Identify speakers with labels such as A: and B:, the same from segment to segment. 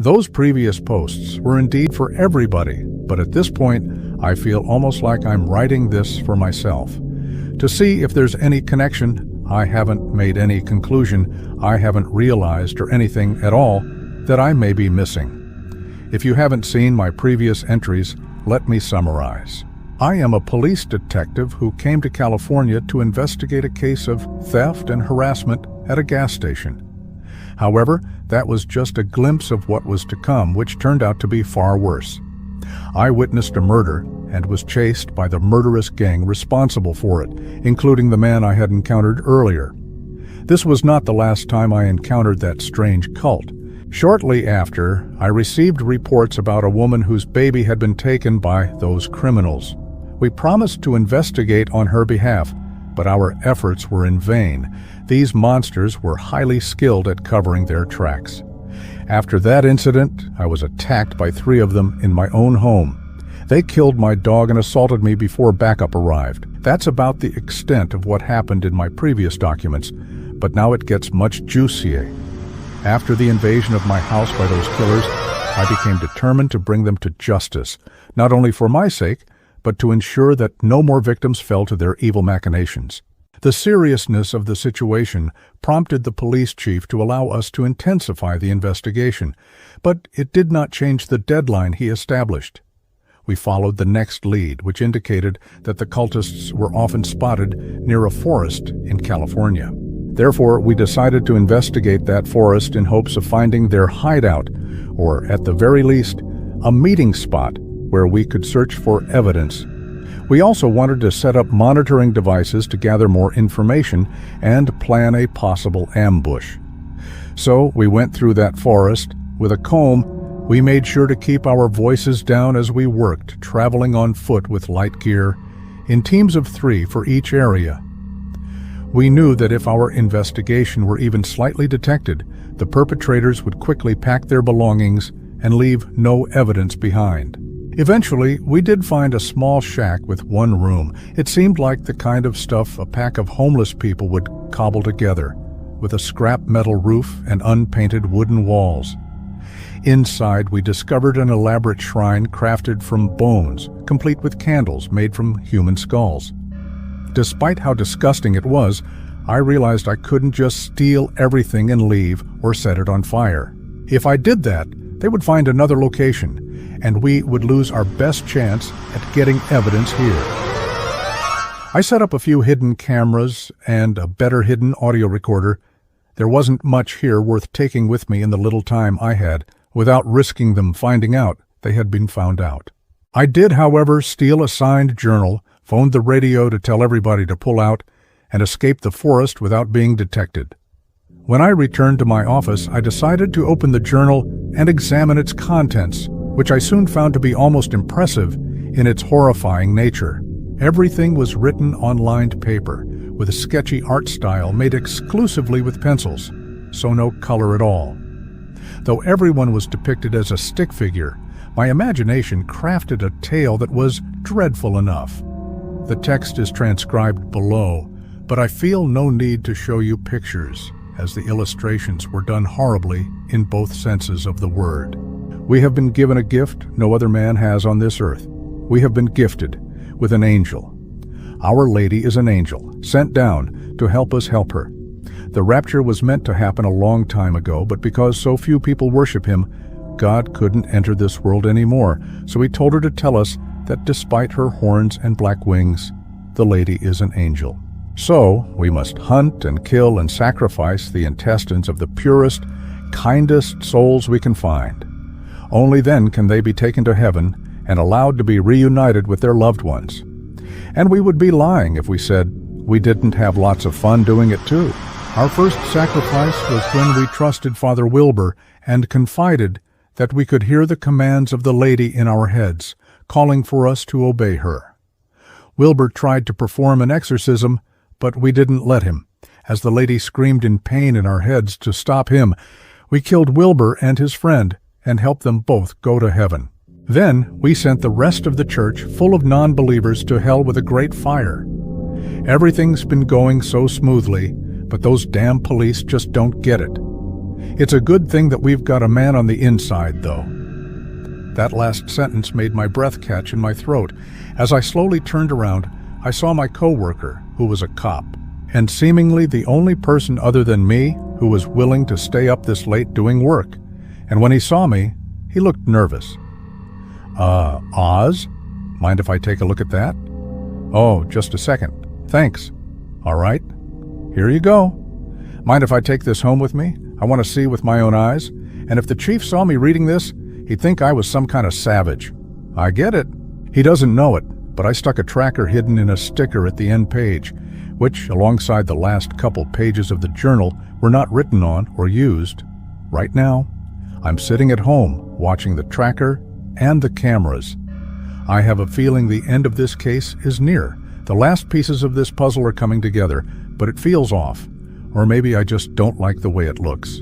A: Those previous posts were indeed for everybody, but at this point, I feel almost like I'm writing this for myself. To see if there's any connection, I haven't made any conclusion, I haven't realized or anything at all that I may be missing. If you haven't seen my previous entries, let me summarize. I am a police detective who came to California to investigate a case of theft and harassment at a gas station. However, that was just a glimpse of what was to come, which turned out to be far worse. I witnessed a murder and was chased by the murderous gang responsible for it, including the man I had encountered earlier. This was not the last time I encountered that strange cult. Shortly after, I received reports about a woman whose baby had been taken by those criminals. We promised to investigate on her behalf, but our efforts were in vain. These monsters were highly skilled at covering their tracks. After that incident, I was attacked by 3 of them in my own home. They killed my dog and assaulted me before backup arrived. That's about the extent of what happened in my previous documents, but now it gets much juicier. After the invasion of my house by those killers, I became determined to bring them to justice, not only for my sake, but to ensure that no more victims fell to their evil machinations. The seriousness of the situation prompted the police chief to allow us to intensify the investigation, but it did not change the deadline he established. We followed the next lead, which indicated that the cultists were often spotted near a forest in California. Therefore, we decided to investigate that forest in hopes of finding their hideout, or at the very least, a meeting spot where we could search for evidence. We also wanted to set up monitoring devices to gather more information and plan a possible ambush. So we went through that forest. With a comb, we made sure to keep our voices down as we worked, traveling on foot with light gear, in teams of 3 for each area. We knew that if our investigation were even slightly detected, the perpetrators would quickly pack their belongings and leave no evidence behind. Eventually, we did find a small shack with 1 room. It seemed like the kind of stuff a pack of homeless people would cobble together, with a scrap metal roof and unpainted wooden walls. Inside, we discovered an elaborate shrine crafted from bones, complete with candles made from human skulls. Despite how disgusting it was, I realized I couldn't just steal everything and leave or set it on fire. If I did that, they would find another location, and we would lose our best chance at getting evidence here. I set up a few hidden cameras and a better hidden audio recorder. There wasn't much here worth taking with me in the little time I had, without risking them finding out they had been found out. I did, however, steal a signed journal, phoned the radio to tell everybody to pull out, and escape the forest without being detected. When I returned to my office, I decided to open the journal and examine its contents, which I soon found to be almost impressive in its horrifying nature. Everything was written on lined paper, with a sketchy art style made exclusively with pencils, so no color at all. Though everyone was depicted as a stick figure, my imagination crafted a tale that was dreadful enough. The text is transcribed below, but I feel no need to show you pictures, as the illustrations were done horribly in both senses of the word. We have been given a gift no other man has on this earth. We have been gifted with an angel. Our Lady is an angel, sent down to help us help her. The rapture was meant to happen a long time ago, but because so few people worship him, God couldn't enter this world anymore, so he told her to tell us that despite her horns and black wings, the Lady is an angel. So we must hunt and kill and sacrifice the intestines of the purest, kindest souls we can find. Only then can they be taken to heaven and allowed to be reunited with their loved ones. And we would be lying if we said we didn't have lots of fun doing it too. Our first sacrifice was when we trusted Father Wilbur and confided that we could hear the commands of the Lady in our heads, calling for us to obey her. Wilbur tried to perform an exorcism, but we didn't let him. As the Lady screamed in pain in our heads to stop him, we killed Wilbur and his friend and helped them both go to heaven. Then we sent the rest of the church, full of non-believers, to hell with a great fire. Everything's been going so smoothly, but those damn police just don't get it. It's a good thing that we've got a man on the inside, though. That last sentence made my breath catch in my throat. As I slowly turned around, I saw my coworker, who was a cop, and seemingly the only person other than me who was willing to stay up this late doing work. And when he saw me, he looked nervous. Oz? Mind if I take a look at that? Oh, just a second. Thanks. All right. Here you go. Mind if I take this home with me? I want to see with my own eyes. And if the chief saw me reading this, he'd think I was some kind of savage. I get it. He doesn't know it, but I stuck a tracker hidden in a sticker at the end page, which, alongside the last couple pages of the journal, were not written on or used. Right now, I'm sitting at home watching the tracker and the cameras. I have a feeling the end of this case is near. The last pieces of this puzzle are coming together, but it feels off. Or maybe I just don't like the way it looks.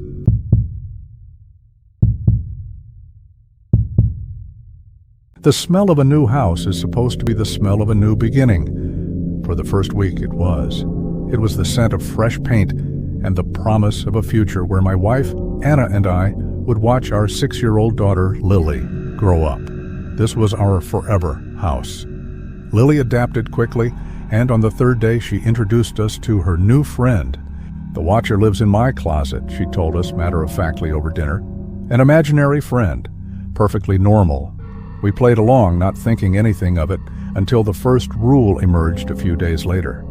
A: The smell of a new house is supposed to be the smell of a new beginning. For the first week it was. It was the scent of fresh paint and the promise of a future where my wife, Anna, and I would watch our 6-year-old daughter, Lily, grow up. This was our forever house. Lily adapted quickly, and on the third day she introduced us to her new friend. The watcher lives in my closet, she told us matter-of-factly over dinner. An imaginary friend, perfectly normal. We played along, not thinking anything of it, until the first rule emerged a few days later.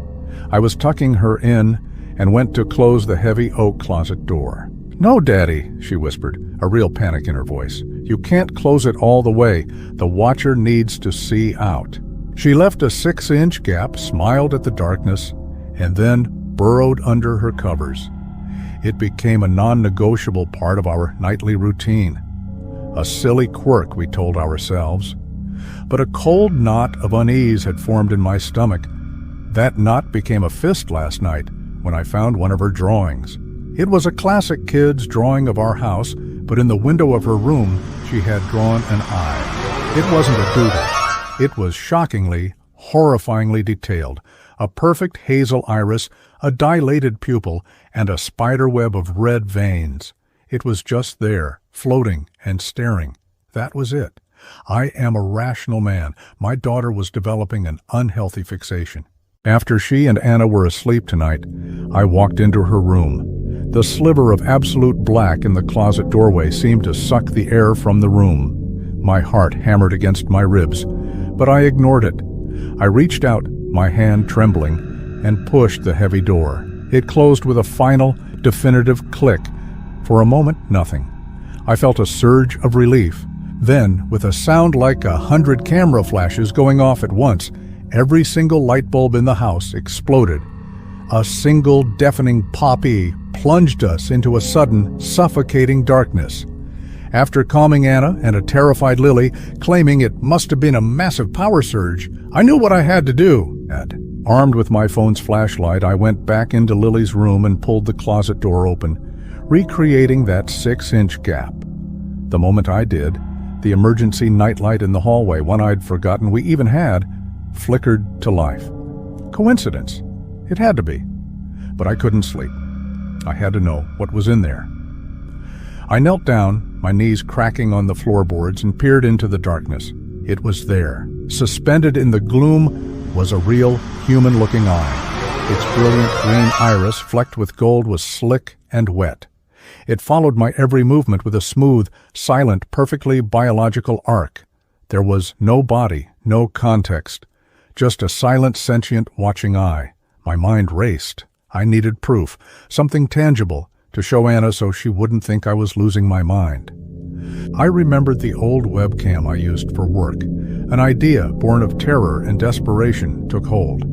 A: I was tucking her in and went to close the heavy oak closet door. "No, Daddy," she whispered, a real panic in her voice. "You can't close it all the way. The watcher needs to see out." She left a 6-inch gap, smiled at the darkness, and then burrowed under her covers. It became a non-negotiable part of our nightly routine. A silly quirk, we told ourselves. But a cold knot of unease had formed in my stomach. That knot became a fist last night when I found one of her drawings. It was a classic kid's drawing of our house, but in the window of her room she had drawn an eye. It wasn't a doodle. It was shockingly, horrifyingly detailed. A perfect hazel iris, a dilated pupil, and a spiderweb of red veins. It was just there, floating and staring. That was it. I am a rational man. My daughter was developing an unhealthy fixation. After she and Anna were asleep tonight, I walked into her room. The sliver of absolute black in the closet doorway seemed to suck the air from the room. My heart hammered against my ribs, but I ignored it. I reached out, my hand trembling, and pushed the heavy door. It closed with a final, definitive click. For a moment, nothing. I felt a surge of relief. Then, with a sound like 100 camera flashes going off at once, every single light bulb in the house exploded. A single deafening pop-y plunged us into a sudden, suffocating darkness. After calming Anna and a terrified Lily, claiming it must have been a massive power surge, I knew what I had to do. Armed with my phone's flashlight, I went back into Lily's room and pulled the closet door open, recreating that 6-inch gap. The moment I did, the emergency nightlight in the hallway, one I'd forgotten we even had, flickered to life. Coincidence? It had to be. But I couldn't sleep. I had to know what was in there. I knelt down, my knees cracking on the floorboards, and peered into the darkness. It was there. Suspended in the gloom was a real, human-looking eye. Its brilliant green iris, flecked with gold, was slick and wet. It followed my every movement with a smooth, silent, perfectly biological arc. There was no body, no context, just a silent, sentient, watching eye. My mind raced. I needed proof, something tangible, to show Anna so she wouldn't think I was losing my mind. I remembered the old webcam I used for work. An idea born of terror and desperation took hold.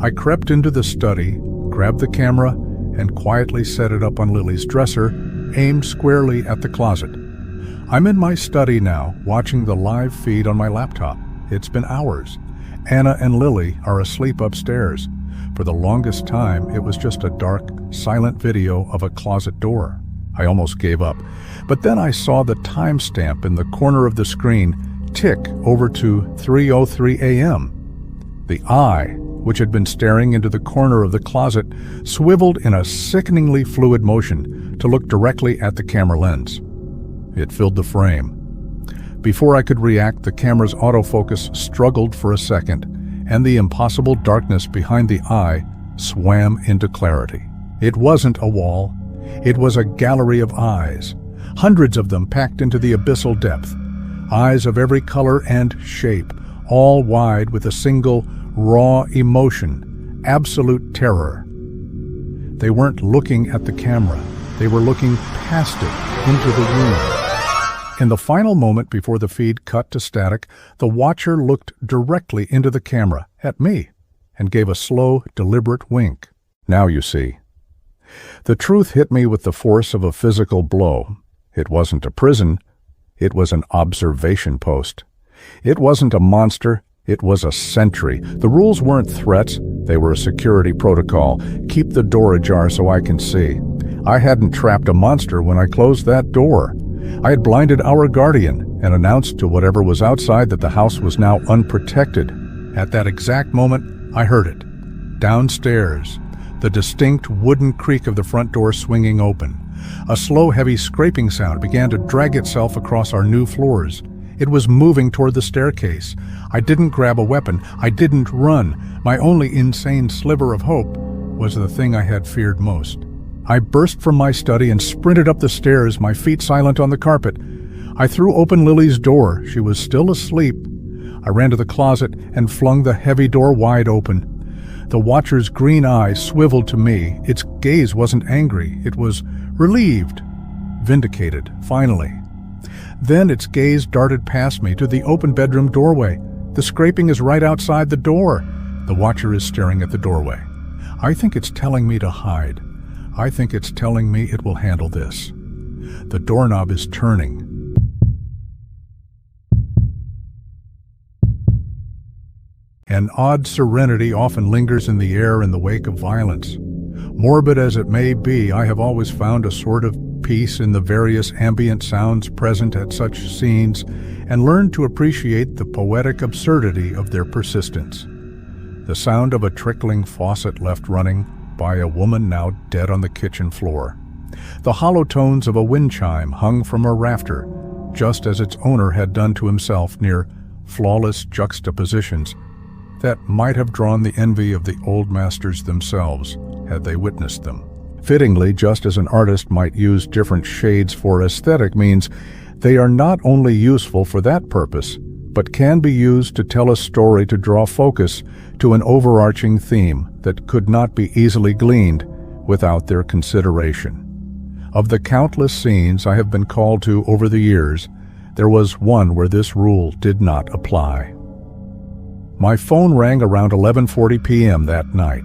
A: I crept into the study, grabbed the camera, and quietly set it up on Lily's dresser, aimed squarely at the closet. I'm in my study now, watching the live feed on my laptop. It's been hours. Anna and Lily are asleep upstairs. For the longest time, it was just a dark, silent video of a closet door. I almost gave up. But then I saw the timestamp in the corner of the screen tick over to 3:03 a.m. The eye which had been staring into the corner of the closet, swiveled in a sickeningly fluid motion to look directly at the camera lens. It filled the frame. Before I could react, the camera's autofocus struggled for a second, and the impossible darkness behind the eye swam into clarity. It wasn't a wall. It was a gallery of eyes, hundreds of them packed into the abyssal depth. Eyes of every color and shape, all wide with a single, raw emotion, absolute terror. They weren't looking at the camera. They were looking past it, into the room. In the final moment before the feed cut to static, the watcher looked directly into the camera, at me, and gave a slow, deliberate wink. Now you see. The truth hit me with the force of a physical blow. It wasn't a prison. It was an observation post. It wasn't a monster. It was a sentry. The rules weren't threats. They were a security protocol. Keep the door ajar so I can see. I hadn't trapped a monster when I closed that door. I had blinded our guardian and announced to whatever was outside that the house was now unprotected. At that exact moment, I heard it. Downstairs, the distinct wooden creak of the front door swinging open. A slow, heavy scraping sound began to drag itself across our new floors. It was moving toward the staircase. I didn't grab a weapon. I didn't run. My only insane sliver of hope was the thing I had feared most. I burst from my study and sprinted up the stairs, my feet silent on the carpet. I threw open Lily's door. She was still asleep. I ran to the closet and flung the heavy door wide open. The watcher's green eye swiveled to me. Its gaze wasn't angry. It was relieved, vindicated, finally. Then its gaze darted past me to the open bedroom doorway. The scraping is right outside the door. The watcher is staring at the doorway. I think it's telling me to hide. I think it's telling me it will handle this. The doorknob is turning. An odd serenity often lingers in the air in the wake of violence. Morbid as it may be, I have always found a sort of peace in the various ambient sounds present at such scenes and learned to appreciate the poetic absurdity of their persistence. The sound of a trickling faucet left running by a woman now dead on the kitchen floor. The hollow tones of a wind chime hung from a rafter, just as its owner had done to himself, near flawless juxtapositions that might have drawn the envy of the old masters themselves had they witnessed them. Fittingly, just as an artist might use different shades for aesthetic means, they are not only useful for that purpose, but can be used to tell a story, to draw focus to an overarching theme that could not be easily gleaned without their consideration. Of the countless scenes I have been called to over the years, there was one where this rule did not apply. My phone rang around 11:40 p.m. that night.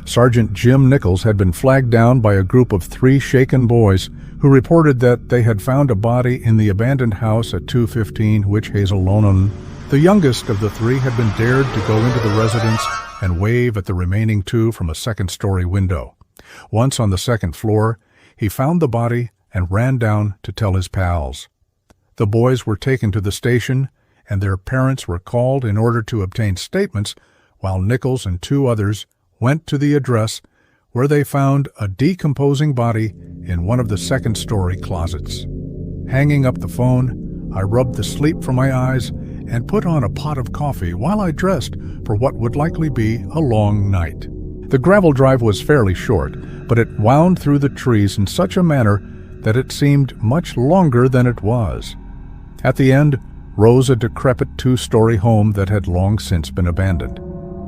A: Sergeant Jim Nichols had been flagged down by a group of 3 shaken boys who reported that they had found a body in the abandoned house at 215 Witch Hazel Lonan. The youngest of the 3 had been dared to go into the residence and wave at the remaining 2 from a second-story window. Once on the second floor, he found the body and ran down to tell his pals. The boys were taken to the station, and their parents were called in order to obtain statements, while Nichols and 2 others went to the address where they found a decomposing body in one of the second-story closets. Hanging up the phone, I rubbed the sleep from my eyes and put on a pot of coffee while I dressed for what would likely be a long night. The gravel drive was fairly short, but it wound through the trees in such a manner that it seemed much longer than it was. At the end rose a decrepit 2-story home that had long since been abandoned.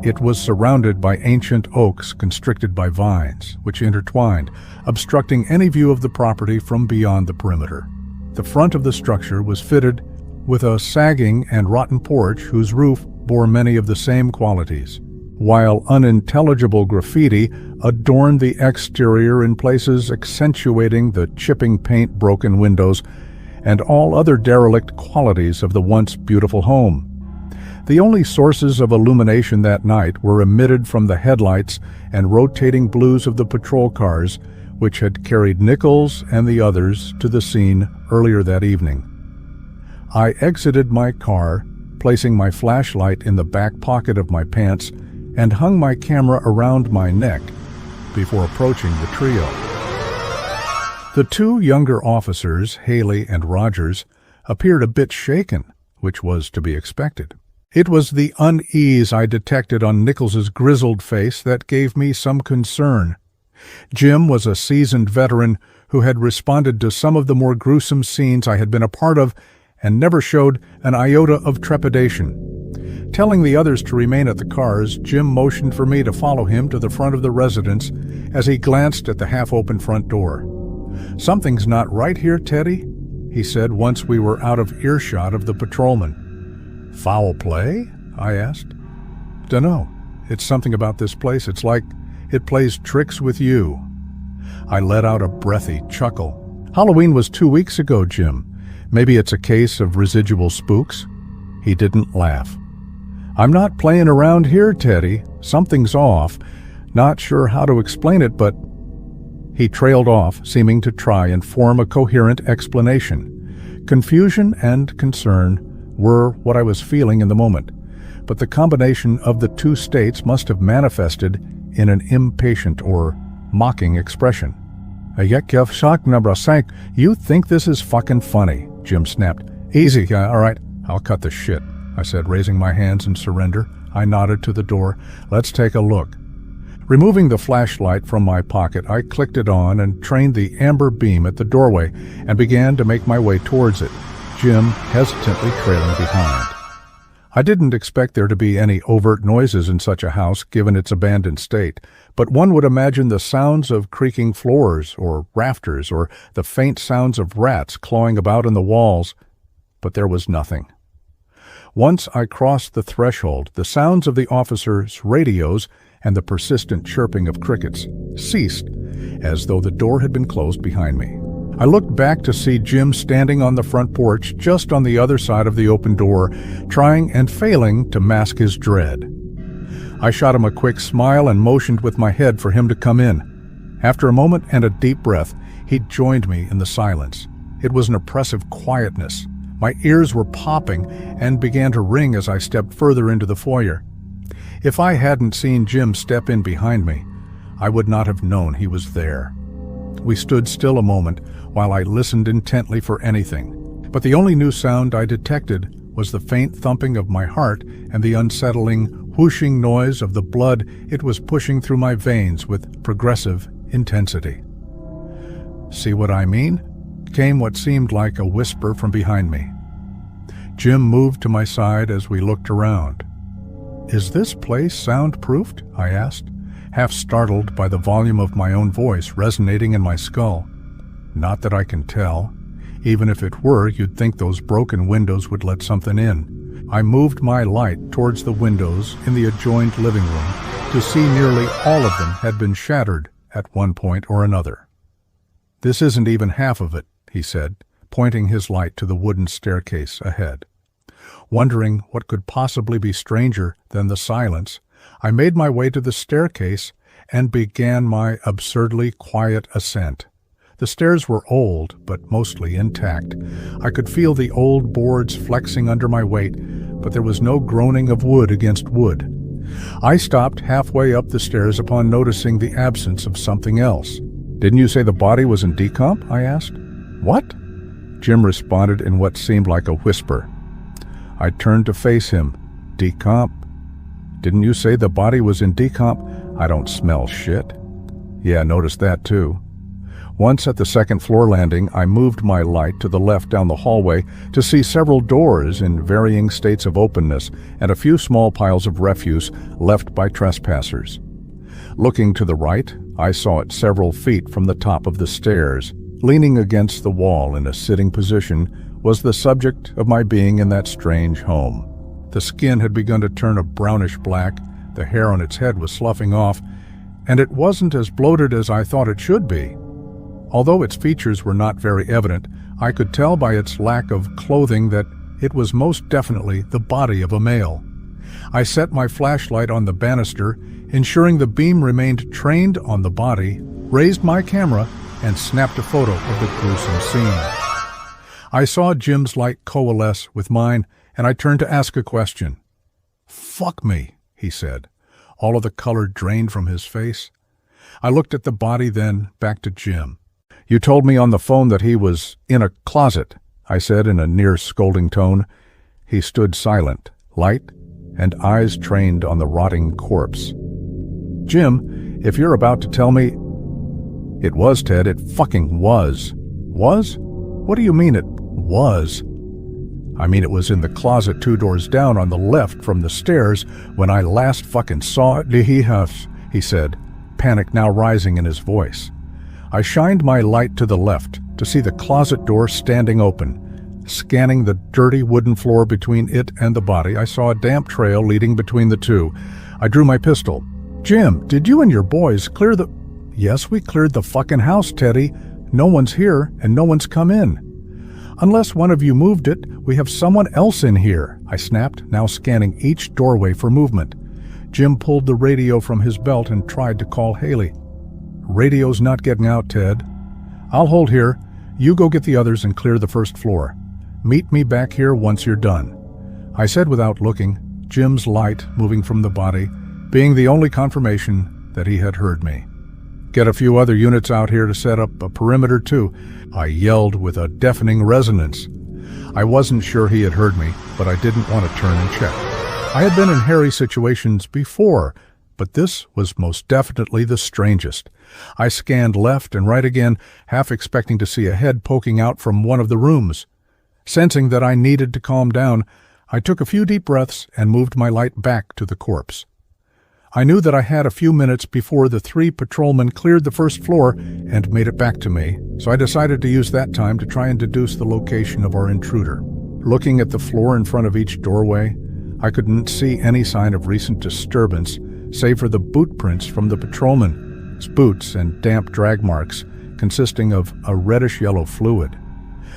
A: It was surrounded by ancient oaks constricted by vines, which intertwined, obstructing any view of the property from beyond the perimeter. The front of the structure was fitted with a sagging and rotten porch whose roof bore many of the same qualities, while unintelligible graffiti adorned the exterior in places accentuating the chipping paint, broken windows, and all other derelict qualities of the once beautiful home. The only sources of illumination that night were emitted from the headlights and rotating blues of the patrol cars, which had carried Nichols and the others to the scene earlier that evening. I exited my car, placing my flashlight in the back pocket of my pants, and hung my camera around my neck before approaching the trio. The two younger officers, Haley and Rogers, appeared a bit shaken, which was to be expected. It was the unease I detected on Nichols's grizzled face that gave me some concern. Jim was a seasoned veteran who had responded to some of the more gruesome scenes I had been a part of and never showed an iota of trepidation. Telling the others to remain at the cars, Jim motioned for me to follow him to the front of the residence as he glanced at the half-open front door. "Something's not right here, Teddy," he said once we were out of earshot of the patrolman. "Foul play?" I asked. "Dunno. It's something about this place. It's like it plays tricks with you." I let out a breathy chuckle. "Halloween was 2 weeks ago, Jim. Maybe it's a case of residual spooks?" He didn't laugh. "I'm not playing around here, Teddy. Something's off. Not sure how to explain it, but—" He trailed off, seeming to try and form a coherent explanation. Confusion and concern were what I was feeling in the moment, but the combination of the two states must have manifested in an impatient or mocking expression. "You think this is fucking funny," Jim snapped. "Easy, all right, I'll cut the shit," I said, raising my hands in surrender. I nodded to the door. "Let's take a look." Removing the flashlight from my pocket, I clicked it on and trained the amber beam at the doorway and began to make my way towards it, Jim hesitantly trailing behind. I didn't expect there to be any overt noises in such a house given its abandoned state, but one would imagine the sounds of creaking floors or rafters or the faint sounds of rats clawing about in the walls, but there was nothing. Once I crossed the threshold, the sounds of the officers' radios and the persistent chirping of crickets ceased, as though the door had been closed behind me. I looked back to see Jim standing on the front porch just on the other side of the open door, trying and failing to mask his dread. I shot him a quick smile and motioned with my head for him to come in. After a moment and a deep breath, he joined me in the silence. It was an oppressive quietness. My ears were popping and began to ring as I stepped further into the foyer. If I hadn't seen Jim step in behind me, I would not have known he was there. We stood still a moment while I listened intently for anything, but the only new sound I detected was the faint thumping of my heart and the unsettling, whooshing noise of the blood it was pushing through my veins with progressive intensity. "See what I mean?" came what seemed like a whisper from behind me. Jim moved to my side as we looked around. "Is this place soundproofed?" I asked, half startled by the volume of my own voice resonating in my skull. "Not that I can tell. Even if it were, you'd think those broken windows would let something in." I moved my light towards the windows in the adjoined living room to see nearly all of them had been shattered at one point or another. "This isn't even half of it," he said, pointing his light to the wooden staircase ahead. Wondering what could possibly be stranger than the silence, I made my way to the staircase and began my absurdly quiet ascent. The stairs were old, but mostly intact. I could feel the old boards flexing under my weight, but there was no groaning of wood against wood. I stopped halfway up the stairs upon noticing the absence of something else. "Didn't you say the body was in decomp?" I asked. "What?" Jim responded in what seemed like a whisper. I turned to face him. "Decomp? Didn't you say the body was in decomp? I don't smell shit." "Yeah, noticed that too." Once at the second floor landing, I moved my light to the left down the hallway to see several doors in varying states of openness and a few small piles of refuse left by trespassers. Looking to the right, I saw it several feet from the top of the stairs. Leaning against the wall in a sitting position was the subject of my being in that strange home. The skin had begun to turn a brownish black, the hair on its head was sloughing off, and it wasn't as bloated as I thought it should be. Although its features were not very evident, I could tell by its lack of clothing that it was most definitely the body of a male. I set my flashlight on the banister, ensuring the beam remained trained on the body, raised my camera, and snapped a photo of the gruesome scene. I saw Jim's light coalesce with mine, and I turned to ask a question. "Fuck me," he said. all of the color drained from his face. I looked at the body, then back to Jim. "You told me on the phone that he was in a closet," I said in a near-scolding tone. He stood silent, light, and eyes trained on the rotting corpse. "Jim, if you're about to tell me—" "It was, Ted. It fucking was." "Was? What do you mean it was?" "I mean it was in the closet 2 doors down on the left from the stairs when I last fucking saw it," he said, panic now rising in his voice. I shined my light to the left to see the closet door standing open. Scanning the dirty wooden floor between it and the body, I saw a damp trail leading between the two. I drew my pistol. "Jim, did you and your boys clear the—" "Yes, we cleared the fucking house, Teddy. No one's here and no one's come in." "Unless one of you moved it, we have someone else in here," I snapped, now scanning each doorway for movement. Jim pulled the radio from his belt and tried to call Haley. "Radio's not getting out, Ted." "I'll hold here. You go get the others and clear the first floor. Meet me back here once you're done," I said without looking, Jim's light moving from the body, being the only confirmation that he had heard me. "Get a few other units out here to set up a perimeter too," I yelled with a deafening resonance. I wasn't sure he had heard me, but I didn't want to turn and check. I had been in hairy situations before, but this was most definitely the strangest. I scanned left and right again, half expecting to see a head poking out from one of the rooms. Sensing that I needed to calm down, I took a few deep breaths and moved my light back to the corpse. I knew that I had a few minutes before the 3 patrolmen cleared the first floor and made it back to me, so I decided to use that time to try and deduce the location of our intruder. Looking at the floor in front of each doorway, I couldn't see any sign of recent disturbance, save for the boot prints from the patrolmen's boots and damp drag marks consisting of a reddish-yellow fluid.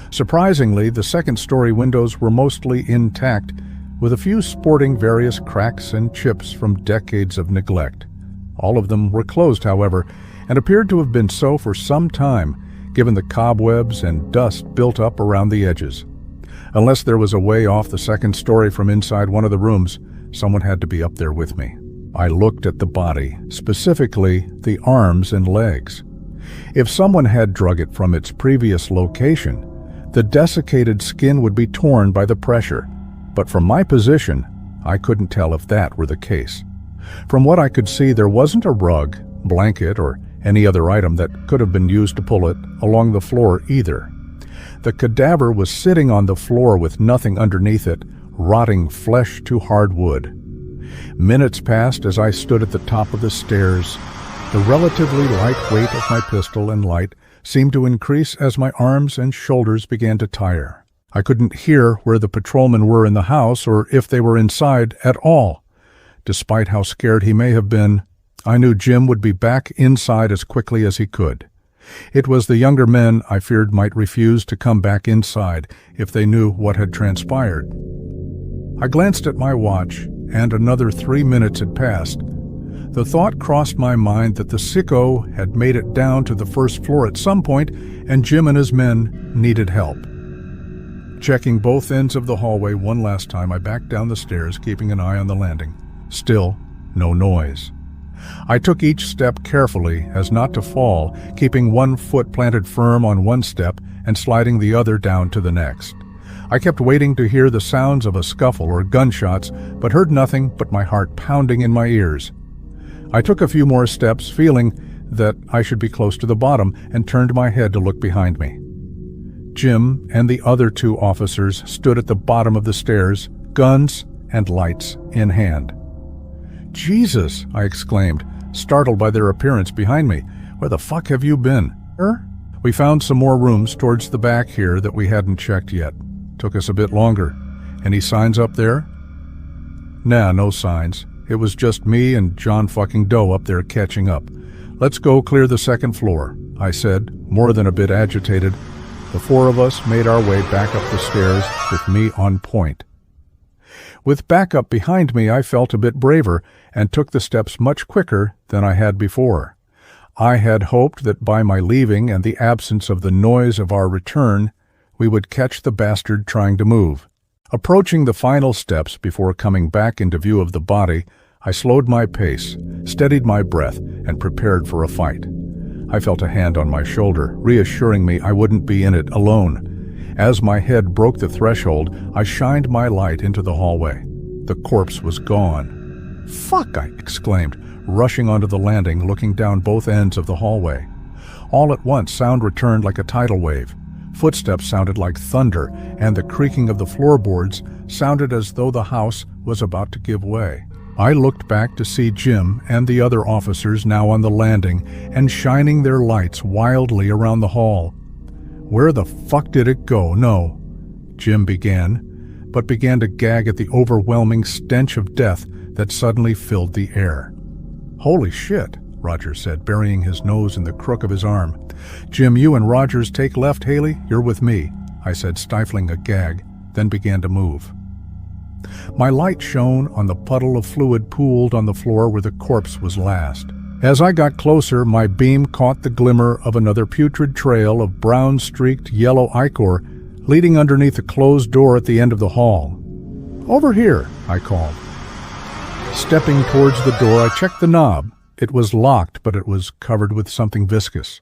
A: Surprisingly, the second-story windows were mostly intact, with a few sporting various cracks and chips from decades of neglect. All of them were closed, however, and appeared to have been so for some time, given the cobwebs and dust built up around the edges. Unless there was a way off the second story from inside one of the rooms, someone had to be up there with me. I looked at the body, specifically the arms and legs. If someone had drug it from its previous location, the desiccated skin would be torn by the pressure. But from my position, I couldn't tell if that were the case. From what I could see, there wasn't a rug, blanket, or any other item that could have been used to pull it along the floor either. The cadaver was sitting on the floor with nothing underneath it, rotting flesh to hard wood. Minutes passed as I stood at the top of the stairs. The relatively light weight of my pistol and light seemed to increase as my arms and shoulders began to tire. I couldn't hear where the patrolmen were in the house or if they were inside at all. Despite how scared he may have been, I knew Jim would be back inside as quickly as he could. It was the younger men I feared might refuse to come back inside if they knew what had transpired. I glanced at my watch, and another 3 minutes had passed. The thought crossed my mind that the sicko had made it down to the first floor at some point, and Jim and his men needed help. Checking both ends of the hallway one last time, I backed down the stairs, keeping an eye on the landing. Still, no noise. I took each step carefully as not to fall, keeping one foot planted firm on one step and sliding the other down to the next. I kept waiting to hear the sounds of a scuffle or gunshots, but heard nothing but my heart pounding in my ears. I took a few more steps, feeling that I should be close to the bottom, and turned my head to look behind me. Jim and the other 2 officers stood at the bottom of the stairs, guns and lights in hand. "Jesus!" I exclaimed, startled by their appearance behind me. "Where the fuck have you been?" "We found some more rooms towards the back here that we hadn't checked yet. Took us a bit longer. Any signs up there?" "Nah, no signs. It was just me and John fucking Doe up there catching up. Let's go clear the second floor," I said, more than a bit agitated. The 4 of us made our way back up the stairs with me on point. With backup behind me, I felt a bit braver and took the steps much quicker than I had before. I had hoped that by my leaving and the absence of the noise of our return, we would catch the bastard trying to move. Approaching the final steps before coming back into view of the body, I slowed my pace, steadied my breath, and prepared for a fight. I felt a hand on my shoulder, reassuring me I wouldn't be in it alone. As my head broke the threshold, I shined my light into the hallway. The corpse was gone. "Fuck!" I exclaimed, rushing onto the landing, looking down both ends of the hallway. All at once, sound returned like a tidal wave. Footsteps sounded like thunder, and the creaking of the floorboards sounded as though the house was about to give way. I looked back to see Jim and the other officers now on the landing and shining their lights wildly around the hall. "Where the fuck did it go?" "No," Jim began, but began to gag at the overwhelming stench of death that suddenly filled the air. "Holy shit," Rogers said, burying his nose in the crook of his arm. "Jim, you and Rogers take left, Haley. You're with me," I said, stifling a gag, then began to move. My light shone on the puddle of fluid pooled on the floor where the corpse was last. As I got closer, my beam caught the glimmer of another putrid trail of brown-streaked yellow ichor leading underneath a closed door at the end of the hall. "Over here," I called. Stepping towards the door, I checked the knob. It was locked, but it was covered with something viscous.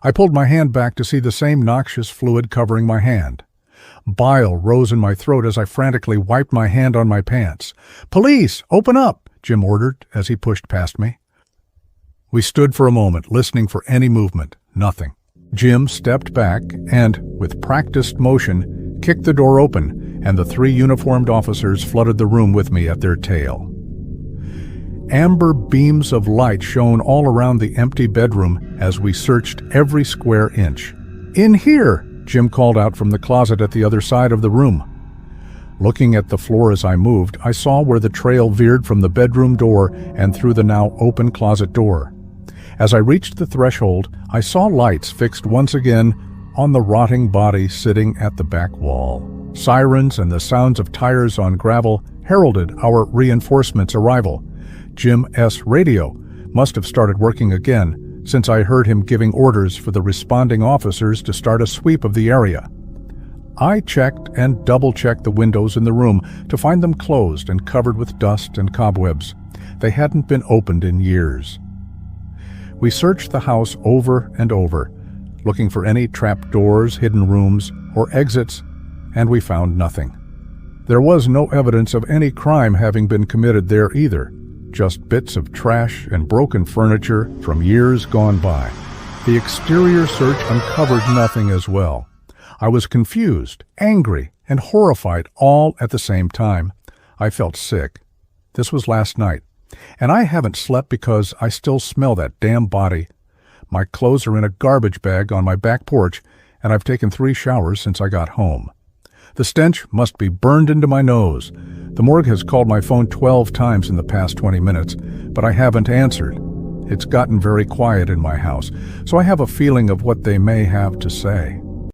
A: I pulled my hand back to see the same noxious fluid covering my hand. Bile rose in my throat as I frantically wiped my hand on my pants. "Police, open up!" Jim ordered as he pushed past me. We stood for a moment, listening for any movement. Nothing. Jim stepped back and, with practiced motion, kicked the door open, and the 3 uniformed officers flooded the room with me at their tail. Amber beams of light shone all around the empty bedroom as we searched every square inch. "In here!" Jim called out from the closet at the other side of the room. Looking at the floor as I moved, I saw where the trail veered from the bedroom door and through the now open closet door. As I reached the threshold, I saw lights fixed once again on the rotting body sitting at the back wall. Sirens and the sounds of tires on gravel heralded our reinforcements' arrival. Jim S. radio must have started working again, since I heard him giving orders for the responding officers to start a sweep of the area. I checked and double-checked the windows in the room to find them closed and covered with dust and cobwebs. They hadn't been opened in years. We searched the house over and over, looking for any trap doors, hidden rooms, or exits, and we found nothing. There was no evidence of any crime having been committed there either. Just bits of trash and broken furniture from years gone by. The exterior search uncovered nothing as well. I was confused, angry, and horrified all at the same time. I felt sick. This was last night, and I haven't slept because I still smell that damn body. My clothes are in a garbage bag on my back porch, and I've taken 3 showers since I got home. The stench must be burned into my nose. The morgue has called my phone 12 times in the past 20 minutes, but I haven't answered. It's gotten very quiet in my house, so I have a feeling of what they may have to say.